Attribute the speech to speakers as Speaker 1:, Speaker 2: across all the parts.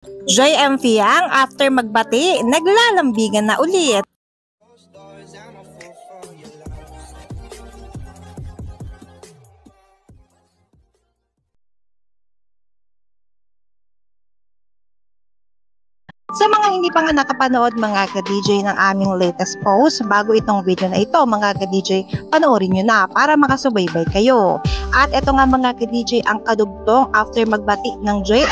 Speaker 1: Joy M. Fiang after magbati, naglalambigan na ulit. Sa mga hindi pa nga nakapanood mga ka-DJ ng aming latest post, bago itong video na ito mga ka-DJ, panoorin nyo na para makasubaybay kayo. At ito nga mga ka-DJ ang kadugtong after magbati ng Joy.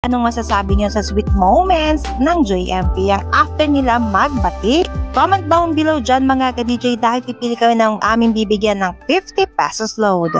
Speaker 1: Anong masasabi niyo sa sweet moments ng Joy M. Fiang after nila magbati? Comment down below dyan mga ka-DJ dahil pipili kayo ng aming bibigyan ng 50 pesos load.